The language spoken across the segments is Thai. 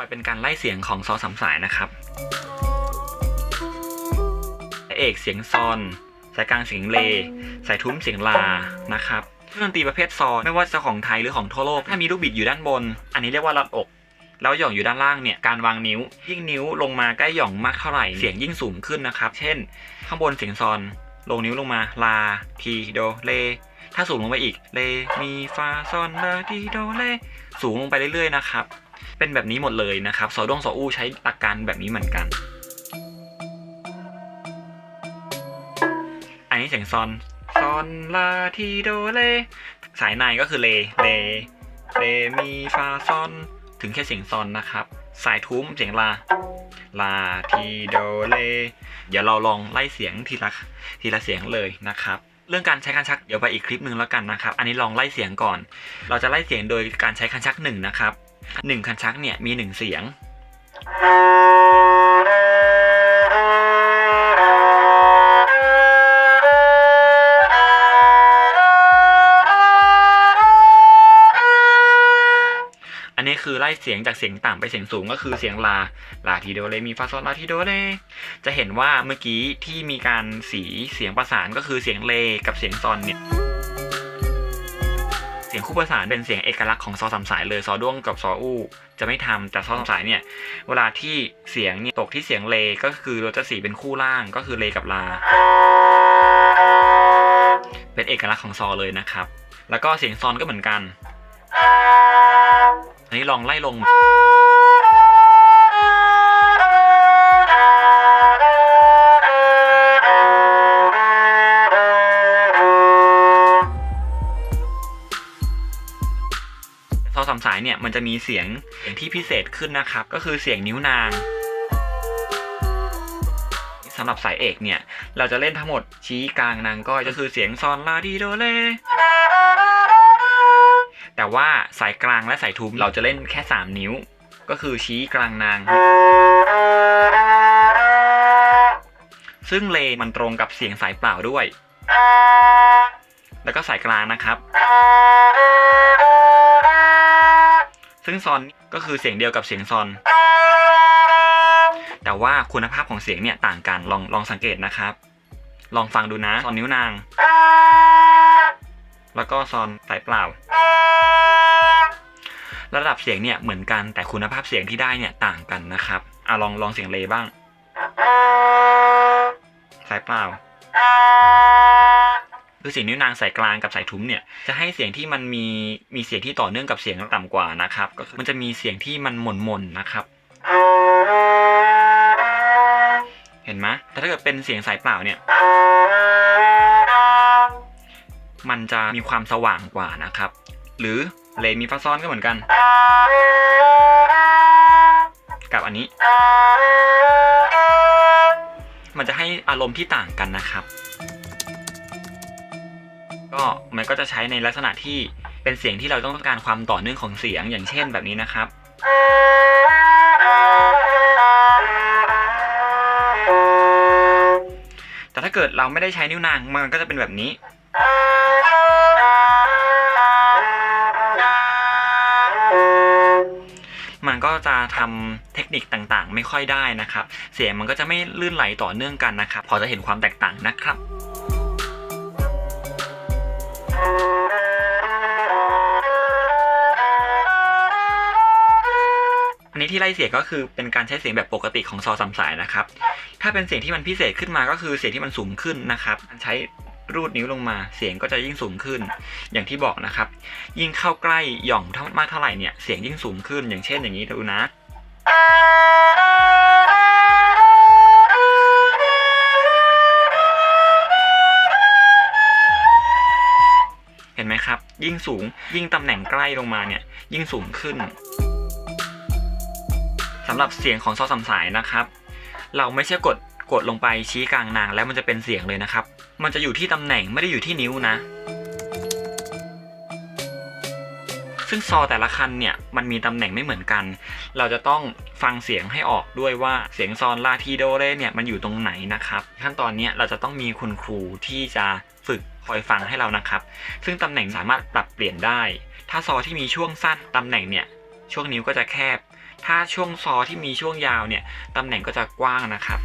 ไปเป็นการไล่เสียงของซอสามสายนะครับเอกเสียงซอนสายกลางเสียงเลสายทุ้มเสียงลานะครับเครื่องดนตรีประเภทซอไม่ว่าจะของไทยหรือของทั่วโลกถ้ามีลูกบิดอยู่ด้านบนอันนี้เรียกว่ารัดอกแล้วหย่องอยู่ด้านล่างเนี่ยการวางนิ้วยิ่งนิ้วลงมาใกล้หย่องมากเท่าไหร่เสียงยิ่งสูงขึ้นนะครับเช่นข้างบนเสียงซอนลงนิ้วลงมาลาทีโดเลถ้าสูงลงไปอีกเลมีฟาซอนลาทีโดเลสูงลงไปเรื่อยๆนะครับเป็นแบบนี้หมดเลยนะครับซอด้งซออู้ใช้หลักการแบบนี้เหมือนกันอันนี้เสียงซอนซอนลาทีโดเลสายในก็คือเลมีฟาซอนถึงแค่เสียงซอนนะครับสายทุ้มเสียงลาทีโดเลเดี๋ยวเราลองไล่เสียงทีละเสียงเลยนะครับเรื่องการใช้คันชักเดี๋ยวไปอีกคลิปนึงแล้วกันนะครับอันนี้ลองไล่เสียงก่อนเราจะไล่เสียงโดยการใช้คันชัก1นะครับ1คันชักเนี่ยมี1เสียงอันนี้คือไล่เสียงจากเสียงต่ำไปเสียงสูงก็คือเสียงลาทีโดเลมีฟาซอนลาทีโดเลจะเห็นว่าเมื่อกี้ที่มีการสีเสียงประสานก็คือเสียงเลกับเสียงซอนเนี่ยเสียงคู่ประสานเป็นเสียงเอกลักษณ์ของซอสามสายเลยซอด้วงกับซออู้จะไม่ทำแต่ซอสามสายเนี่ยเวลาที่เสียงเนี่ยตกที่เสียงเลก็คือเราจะสีเป็นคู่ล่างก็คือเลกับลาเป็นเอกลักษณ์ของซอเลยนะครับแล้วก็เสียงซอนก็เหมือนกันอันนี้ลองไล่ลงซอสามสายเนี่ยมันจะมีเสียงที่พิเศษขึ้นนะครับก็คือเสียงนิ้วนางสำหรับสายเอกเนี่ยเราจะเล่นทั้งหมดชี้กลางนางก้อยก็คือเสียงซอนลาทีโดเลแต่ว่าสายกลางและสายทุ้มเราจะเล่นแค่3นิ้วก็คือชี้กลางนางซึ่งเลมันตรงกับเสียงสายเปล่าด้วยแล้วก็สายกลางนะครับซึ่งซอนก็คือเสียงเดียวกับเสียงซอนแต่ว่าคุณภาพของเสียงเนี่ยต่างกันลองสังเกตนะครับลองฟังดูนะซอนนิ้วนางแล้วก็ซอนสายเปล่าระดับเสียงเนี่ยเหมือนกันแต่คุณภาพเสียงที่ได้เนี่ยต่างกันนะครับลองเสียงเลบ้างสายเปล่าคือเสียงนิ้วนางสายกลางกับสายทุ้มเนี่ยจะให้เสียงที่มันมีเสียงที่ต่อเนื่องกับเสียงต่ำกว่านะครับก็คือมันจะมีเสียงที่มันหม่นๆนะครับเห็นไหมแต่ถ้าเกิดเป็นเสียงสายเปล่าเนี่ยมันจะมีความสว่างกว่านะครับหรือเลมีฟาซอนก็เหมือนกันกับอันนี้มันจะให้อารมณ์ที่ต่างกันนะครับก็มันก็จะใช้ในลักษณะที่เป็นเสียงที่เราต้องการความต่อเนื่องของเสียงอย่างเช่นแบบนี้นะครับแต่ถ้าเกิดเราไม่ได้ใช้นิ้วนางมันก็จะเป็นแบบนี้มันก็จะทำเทคนิคต่างๆไม่ค่อยได้นะครับเสียงมันก็จะไม่ลื่นไหลต่อเนื่องกันนะครับพอจะเห็นความแตกต่างนะครับอันนี้ที่ไล่เสียงก็คือเป็นการใช้เสียงแบบปกติของซอสามสายนะครับถ้าเป็นเสียงที่มันพิเศษขึ้นมาก็คือเสียงที่มันสูงขึ้นนะครับใช้รูดนิ้วลงมาเสียงก็จะยิ่งสูงขึ้นอย่างที่บอกนะครับยิ่งเข้าใกล้หย่องมากเท่าไหร่เนี่ยเสียงยิ่งสูงขึ้นอย่างเช่นอย่างนี้ดูนะเห็นไหมครับยิ่งสูงยิ่งตำแหน่งใกล้ลงมาเนี่ยยิ่งสูงขึ้นสำหรับเสียงของซอสามสายนะครับเราไม่ใช่กดลงไปชี้กลางนางแล้วมันจะเป็นเสียงเลยนะครับมันจะอยู่ที่ตำแหน่งไม่ได้อยู่ที่นิ้วนะซึ่งซอแต่ละคันเนี่ยมันมีตำแหน่งไม่เหมือนกันเราจะต้องฟังเสียงให้ออกด้วยว่าเสียงซอนลาทีโดเลเนี่ยมันอยู่ตรงไหนนะครับขั้นตอนนี้เราจะต้องมีคุณครูที่จะฝึกคอยฟังให้เรานะครับซึ่งตำแหน่งสามารถปรับเปลี่ยนได้ถ้าซอที่มีช่วงสั้นตำแหน่งเนี่ยช่วงนิ้วก็จะแคบ ถ้าช่วงซอที่มีช่วงยาวเนี่ยตำแหน่งก็จะกว้างนะครับ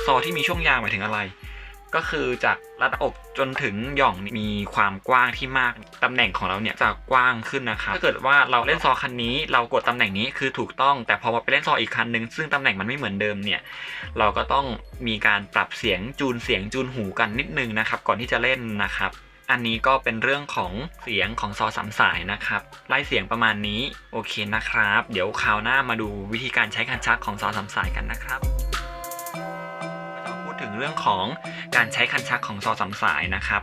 ซอที่มีช่วงยาวหมายถึงอะไรก็คือจากรัดอกจนถึงหย่องมีความกว้างที่มากตำแหน่งของเราเนี่ยจะกว้างขึ้นนะครับถ้าเกิดว่าเราเล่นซอคันนี้เรากดตำแหน่งนี้คือถูกต้องแต่พอไปเล่นซออีกคันนึงซึ่งตำแหน่งมันไม่เหมือนเดิมเนี่ยเราก็ต้องมีการปรับเสียงจูนหูกันนิดนึงนะครับก่อนที่จะเล่นนะครับอันนี้ก็เป็นเรื่องของเสียงของซอสามสายนะครับไล่เสียงประมาณนี้โอเคนะครับเดี๋ยวคราวหน้ามาดูวิธีการใช้คันชักของซอสามสายกันนะครับถึงเรื่องของการใช้คันชักของซอสามสายนะครับ